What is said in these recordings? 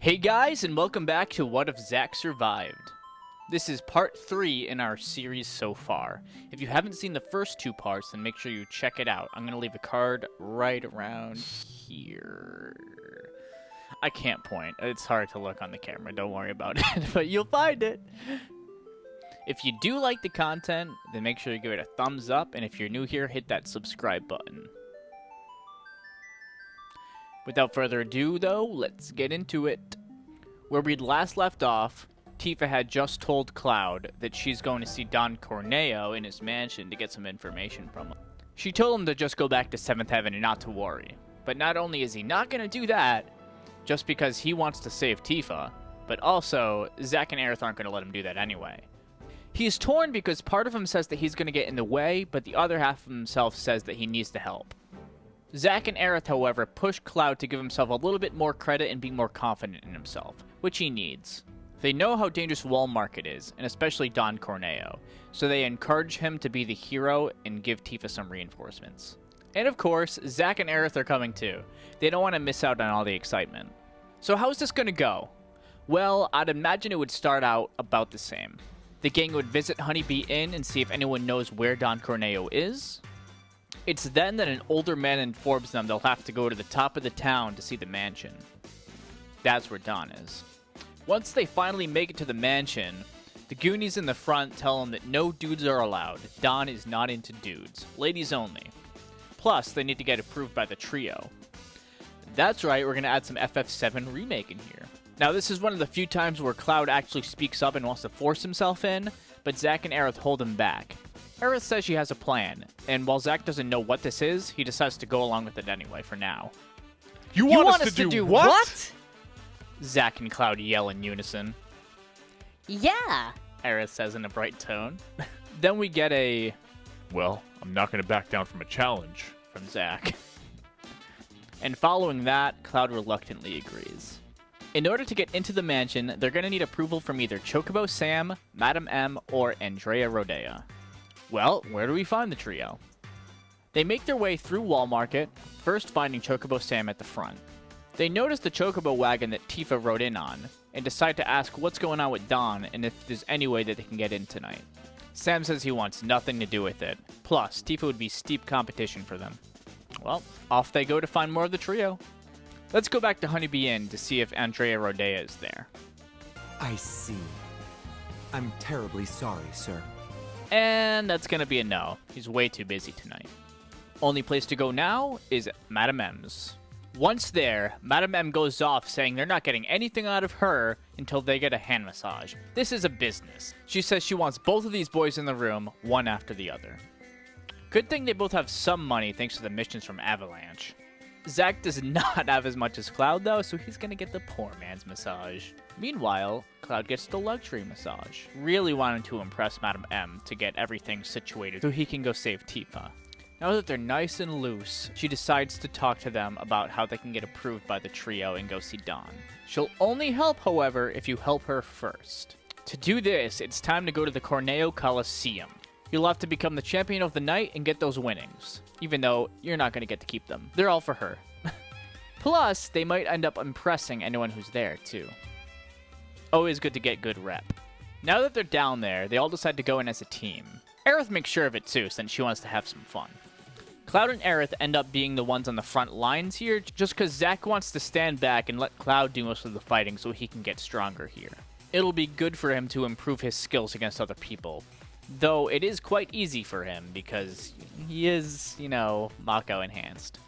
Hey guys, and welcome back to What If Zack Survived. This is part 3 in our series so far. If you haven't seen the first 2 parts, then make sure you check it out. I'm going to leave a card right around here. I can't point. It's hard to look on the camera. Don't worry about it, but you'll find it. If you do like the content, then make sure you give it a thumbs up, and if you're new here, hit that subscribe button. Without further ado, though, let's get into it. Where we'd last left off, Tifa had just told Cloud that she's going to see Don Corneo in his mansion to get some information from him. She told him to just go back to 7th Heaven and not to worry. But not only is he not going to do that, just because he wants to save Tifa, but also, Zack and Aerith aren't going to let him do that anyway. He's torn because part of him says that he's going to get in the way, but the other half of himself says that he needs to help. Zack and Aerith, however, push Cloud to give himself a little bit more credit and be more confident in himself, which he needs. They know how dangerous Wall Market is, and especially Don Corneo, so they encourage him to be the hero and give Tifa some reinforcements. And of course, Zack and Aerith are coming too. They don't want to miss out on all the excitement. So how's this going to go? Well, I'd imagine it would start out about the same. The gang would visit Honeybee Inn and see if anyone knows where Don Corneo is. It's then that an older man informs them they'll have to go to the top of the town to see the mansion. That's where Don is. Once they finally make it to the mansion, the Goonies in the front tell them that no dudes are allowed. Don is not into dudes. Ladies only. Plus, they need to get approved by the trio. That's right, we're going to add some FF7 remake in here. Now, this is one of the few times where Cloud actually speaks up and wants to force himself in, but Zack and Aerith hold him back. Aerith says she has a plan, and while Zack doesn't know what this is, he decides to go along with it anyway for now. You want us to do what? Zack and Cloud yell in unison. Yeah, Aerith says in a bright tone. Then we get a, Well, I'm not going to back down from a challenge. from Zack. And following that, Cloud reluctantly agrees. In order to get into the mansion, they're going to need approval from either Chocobo Sam, Madam M, or Andrea Rodea. Well, where do we find the trio? They make their way through Wall Market, first finding Chocobo Sam at the front. They notice the Chocobo wagon that Tifa rode in on, and decide to ask what's going on with Don and if there's any way that they can get in tonight. Sam says he wants nothing to do with it, plus Tifa would be steep competition for them. Well, off they go to find more of the trio. Let's go back to Honeybee Inn to see if Andrea Rodea is there. I see. I'm terribly sorry, sir. And that's gonna be a no. He's way too busy tonight. Only place to go now is Madam M's. Once there, Madam M goes off saying they're not getting anything out of her until they get a hand massage. This is a business. She says she wants both of these boys in the room, one after the other. Good thing they both have some money thanks to the missions from Avalanche. Zack does not have as much as Cloud though, so he's gonna get the poor man's massage. Meanwhile, Cloud gets the luxury massage, really wanting to impress Madam M to get everything situated so he can go save Tifa. Now that they're nice and loose, she decides to talk to them about how they can get approved by the trio and go see Don. She'll only help, however, if you help her first. To do this, it's time to go to the Corneo Coliseum. You'll have to become the champion of the night and get those winnings, even though you're not going to get to keep them. They're all for her. Plus, they might end up impressing anyone who's there, too. Always good to get good rep. Now that they're down there, they all decide to go in as a team. Aerith makes sure of it too, since she wants to have some fun. Cloud and Aerith end up being the ones on the front lines here, just because Zack wants to stand back and let Cloud do most of the fighting so he can get stronger here. It'll be good for him to improve his skills against other people. Though it is quite easy for him, because he is, Mako enhanced.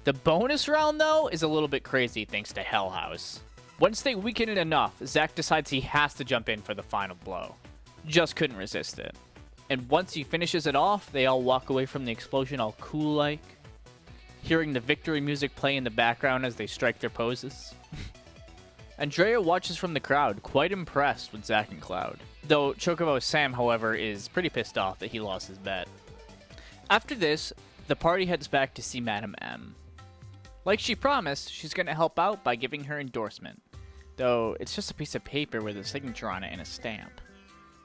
The bonus round, though, is a little bit crazy thanks to Hell House. Once they weaken it enough, Zack decides he has to jump in for the final blow. Just couldn't resist it. And once he finishes it off, they all walk away from the explosion all cool-like, hearing the victory music play in the background as they strike their poses. Andrea watches from the crowd, quite impressed with Zack and Cloud. Though Chocobo Sam, however, is pretty pissed off that he lost his bet. After this, the party heads back to see Madam M. Like she promised, she's going to help out by giving her endorsement. Though, it's just a piece of paper with a signature on it and a stamp.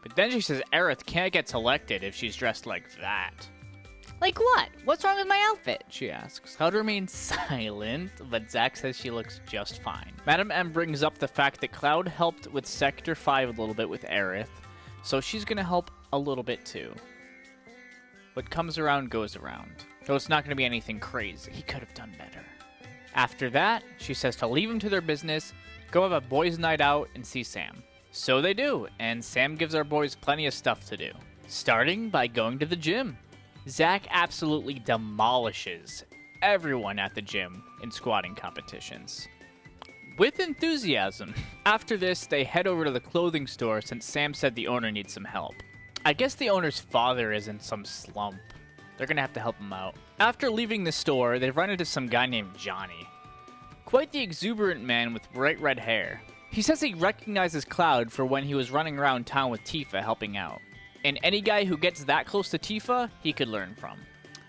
But then she says Aerith can't get selected if she's dressed like that. Like what? What's wrong with my outfit? She asks. Cloud remains silent, but Zack says she looks just fine. Madam M brings up the fact that Cloud helped with Sector 5 a little bit with Aerith, so she's gonna help a little bit too. What comes around goes around. So it's not gonna be anything crazy. He could have done better. After that, she says to leave him to their business, go have a boys' night out, and see Sam. So they do, and Sam gives our boys plenty of stuff to do. Starting by going to the gym. Zack absolutely demolishes everyone at the gym in squatting competitions. With enthusiasm. After this, they head over to the clothing store since Sam said the owner needs some help. I guess the owner's father is in some slump. They're gonna have to help him out. After leaving the store, they run into some guy named Johnny. Quite the exuberant man with bright red hair. He says he recognizes Cloud for when he was running around town with Tifa helping out. And any guy who gets that close to Tifa, he could learn from.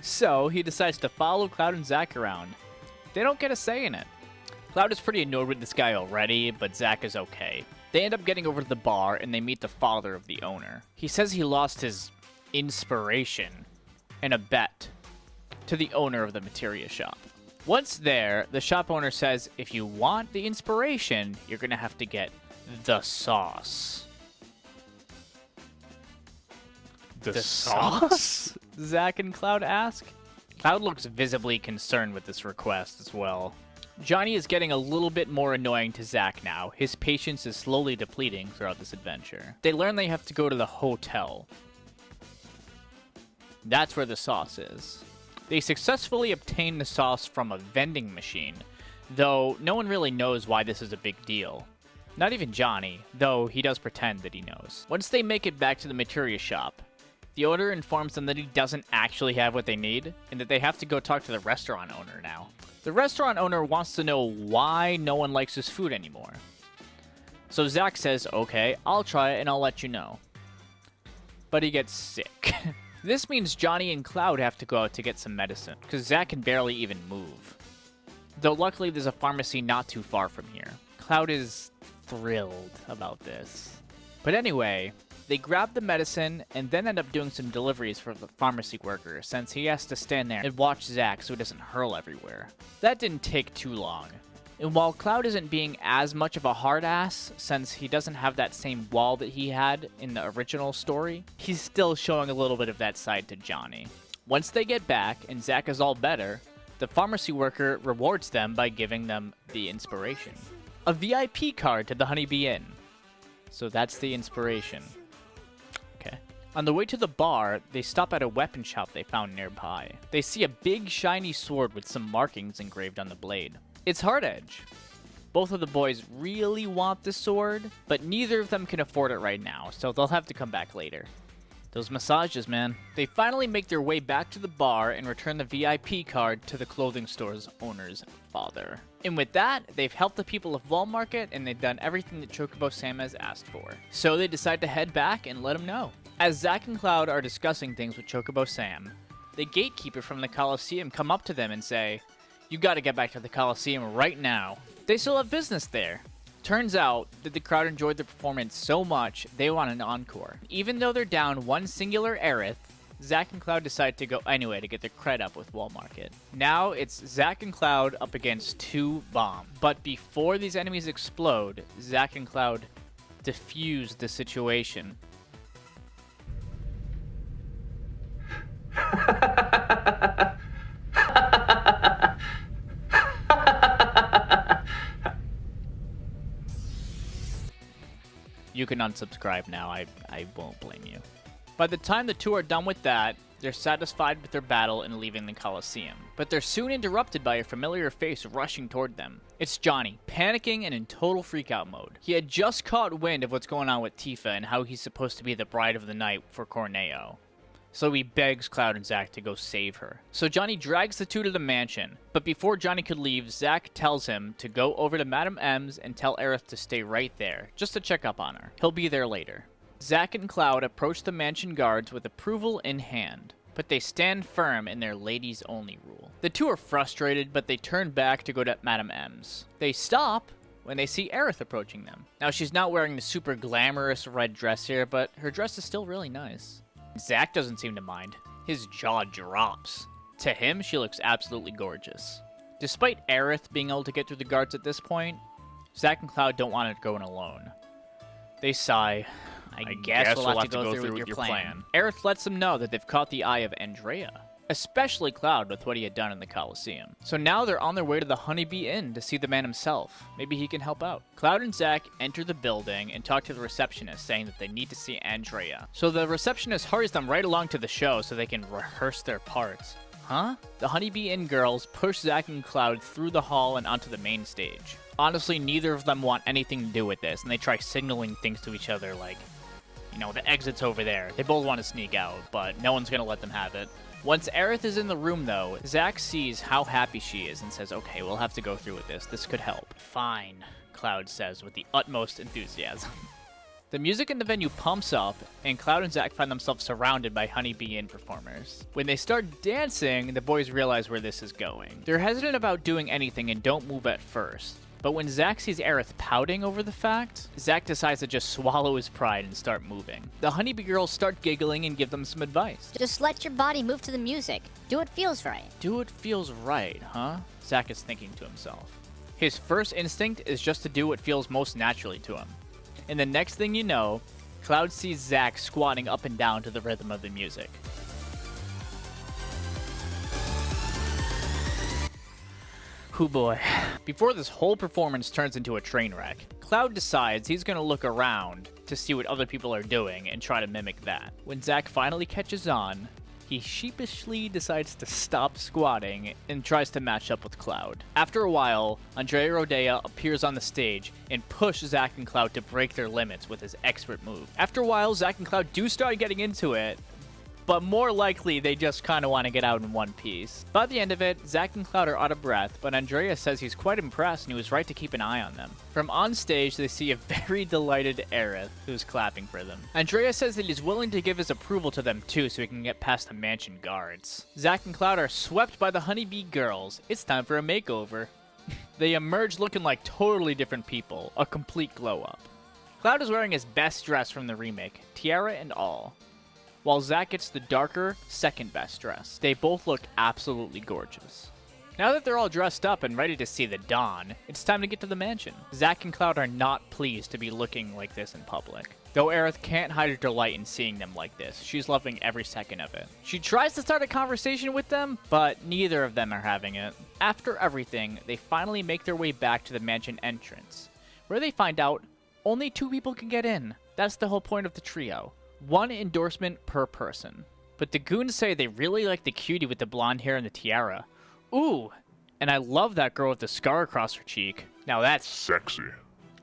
So, he decides to follow Cloud and Zack around. They don't get a say in it. Cloud is pretty annoyed with this guy already, but Zack is okay. They end up getting over to the bar, and they meet the father of the owner. He says he lost his inspiration in a bet to the owner of the materia shop. Once there, the shop owner says if you want the inspiration, you're gonna have to get the sauce. The sauce? Zack and Cloud ask. Cloud looks visibly concerned with this request as well. Johnny is getting a little bit more annoying to Zack now. His patience is slowly depleting throughout this adventure. They learn they have to go to the hotel. That's where the sauce is. They successfully obtain the sauce from a vending machine, though no one really knows why this is a big deal. Not even Johnny, though he does pretend that he knows. Once they make it back to the materia shop, the owner informs them that he doesn't actually have what they need, and that they have to go talk to the restaurant owner now. The restaurant owner wants to know why no one likes his food anymore. So Zack says, okay, I'll try it and I'll let you know. But he gets sick. This means Johnny and Cloud have to go out to get some medicine, because Zack can barely even move. Though luckily there's a pharmacy not too far from here. Cloud is thrilled about this. But anyway, they grab the medicine and then end up doing some deliveries for the pharmacy worker, since he has to stand there and watch Zack so he doesn't hurl everywhere. That didn't take too long. And while Cloud isn't being as much of a hard ass, since he doesn't have that same wall that he had in the original story, he's still showing a little bit of that side to Johnny. Once they get back and Zack is all better, the pharmacy worker rewards them by giving them the inspiration. A VIP card to the Honeybee Inn. So that's the inspiration. Okay. On the way to the bar, they stop at a weapon shop they found nearby. They see a big shiny sword with some markings engraved on the blade. It's hard edge. Both of the boys really want the sword, but neither of them can afford it right now, so they'll have to come back later. Those massages, man. They finally make their way back to the bar and return the VIP card to the clothing store's owner's father. And with that, they've helped the people of Wall Market, and they've done everything that Chocobo Sam has asked for. So they decide to head back and let him know. As Zack and Cloud are discussing things with Chocobo Sam, the gatekeeper from the Coliseum come up to them and say, "You gotta get back to the Coliseum right now." They still have business there. Turns out that the crowd enjoyed the performance so much, they want an encore. Even though they're down one singular Aerith, Zack and Cloud decide to go anyway to get their cred up with Wall Market. Now it's Zack and Cloud up against two bombs. But before these enemies explode, Zack and Cloud defuse the situation. You can unsubscribe now, I won't blame you. By the time the two are done with that, they're satisfied with their battle and leaving the Coliseum. But they're soon interrupted by a familiar face rushing toward them. It's Johnny, panicking and in total freakout mode. He had just caught wind of what's going on with Tifa and how he's supposed to be the bride of the night for Corneo. So he begs Cloud and Zack to go save her. So Johnny drags the two to the mansion, but before Johnny could leave, Zack tells him to go over to Madam M's and tell Aerith to stay right there, just to check up on her. He'll be there later. Zack and Cloud approach the mansion guards with approval in hand, but they stand firm in their ladies only rule. The two are frustrated, but they turn back to go to Madam M's. They stop when they see Aerith approaching them. Now she's not wearing the super glamorous red dress here, but her dress is still really nice. Zack doesn't seem to mind. His jaw drops. To him, she looks absolutely gorgeous. Despite Aerith being able to get through the guards at this point, Zack and Cloud don't want to go in alone. They sigh. I guess we'll have to go through with your plan. Aerith lets them know that they've caught the eye of Andrea, especially Cloud with what he had done in the Colosseum. So now they're on their way to the Honeybee Inn to see the man himself. Maybe he can help out. Cloud and Zack enter the building and talk to the receptionist, saying that they need to see Andrea. So the receptionist hurries them right along to the show so they can rehearse their parts. Huh? The Honeybee Inn girls push Zack and Cloud through the hall and onto the main stage. Honestly, neither of them want anything to do with this, and they try signaling things to each other like, you know, the exit's over there. They both want to sneak out, but no one's gonna let them have it. Once Aerith is in the room, though, Zack sees how happy she is and says, okay, we'll have to go through with this. This could help. Fine, Cloud says with the utmost enthusiasm. The music in the venue pumps up, and Cloud and Zack find themselves surrounded by Honeybee Inn performers. When they start dancing, the boys realize where this is going. They're hesitant about doing anything and don't move at first. But when Zack sees Aerith pouting over the fact, Zack decides to just swallow his pride and start moving. The Honeybee girls start giggling and give them some advice. Just let your body move to the music. Do what feels right. Do what feels right, huh? Zack is thinking to himself. His first instinct is just to do what feels most naturally to him. And the next thing you know, Cloud sees Zack squatting up and down to the rhythm of the music. Hoo boy. Before this whole performance turns into a train wreck, Cloud decides he's gonna look around to see what other people are doing and try to mimic that. When Zack finally catches on, he sheepishly decides to stop squatting and tries to match up with Cloud. After a while, Andrea Rodea appears on the stage and pushes Zack and Cloud to break their limits with his expert move. After a while, Zack and Cloud do start getting into it, but more likely they just kind of want to get out in one piece. By the end of it, Zack and Cloud are out of breath, but Andrea says he's quite impressed and he was right to keep an eye on them. From on stage, they see a very delighted Aerith, who's clapping for them. Andrea says that he's willing to give his approval to them too so he can get past the mansion guards. Zack and Cloud are swept by the Honeybee girls. It's time for a makeover. They emerge looking like totally different people, a complete glow up. Cloud is wearing his best dress from the remake, tiara and all, while Zack gets the darker, second best dress. They both look absolutely gorgeous. Now that they're all dressed up and ready to see the dawn, it's time to get to the mansion. Zack and Cloud are not pleased to be looking like this in public. Though Aerith can't hide her delight in seeing them like this, she's loving every second of it. She tries to start a conversation with them, but neither of them are having it. After everything, they finally make their way back to the mansion entrance, where they find out only 2 people can get in. That's the whole point of the trio. 1 endorsement per person. But the goons say they really like the cutie with the blonde hair and the tiara. Ooh, and I love that girl with the scar across her cheek. Now that's Sexy.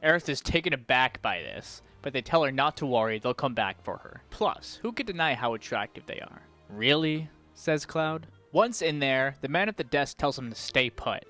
Aerith is taken aback by this, but they tell her not to worry, they'll come back for her. Plus, who could deny how attractive they are? Really? Says Cloud. Once in there, the man at the desk tells him to stay put.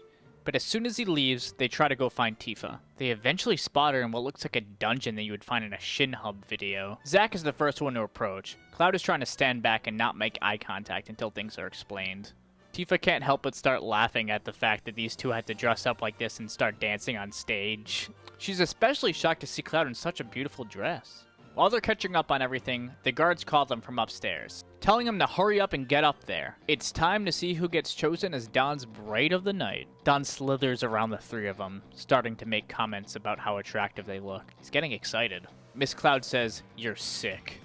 But as soon as he leaves, they try to go find Tifa. They eventually spot her in what looks like a dungeon that you would find in a Shin Hub video. Zack is the first one to approach. Cloud is trying to stand back and not make eye contact until things are explained. Tifa can't help but start laughing at the fact that these two had to dress up like this and start dancing on stage. She's especially shocked to see Cloud in such a beautiful dress. While they're catching up on everything, the guards call them from upstairs, telling them to hurry up and get up there. It's time to see who gets chosen as Dawn's Bride of the Night. Dawn slithers around the 3 of them, starting to make comments about how attractive they look. He's getting excited. Miss Cloud says, "You're sick."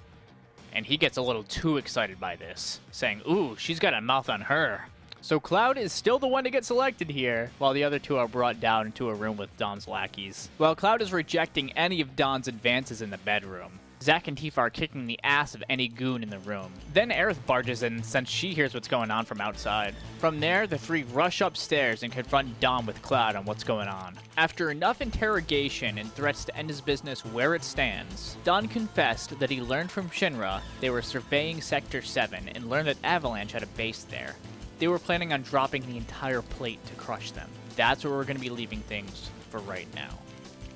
And he gets a little too excited by this, saying, "Ooh, she's got a mouth on her." So Cloud is still the one to get selected here, while the other 2 are brought down into a room with Dawn's lackeys. While Cloud is rejecting any of Dawn's advances in the bedroom, Zack and Tifa are kicking the ass of any goon in the room. Then Aerith barges in since she hears what's going on from outside. From there, the 3 rush upstairs and confront Dawn with Cloud on what's going on. After enough interrogation and threats to end his business where it stands, Dawn confessed that he learned from Shinra they were surveying Sector 7 and learned that Avalanche had a base there. They were planning on dropping the entire plate to crush them. That's where we're going to be leaving things for right now.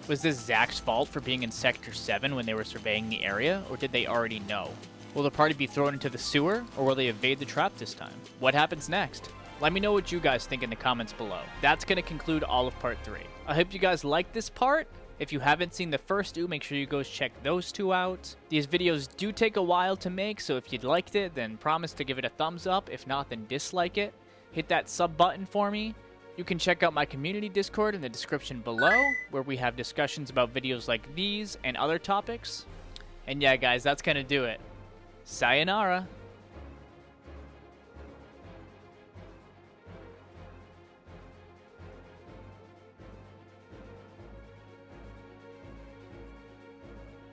Was this Zack's fault for being in Sector 7 when they were surveying the area, or did they already know? Will the party be thrown into the sewer, or will they evade the trap this time? What happens next? Let me know what you guys think in the comments below. That's going to conclude all of Part 3. I hope you guys liked this part. If you haven't seen the first two, make sure you go check those two out. These videos do take a while to make, so if you liked it, then promise to give it a thumbs up. If not, then dislike it. Hit that sub button for me. You can check out my community Discord in the description below, where we have discussions about videos like these and other topics. And yeah, guys, that's gonna do it. Sayonara.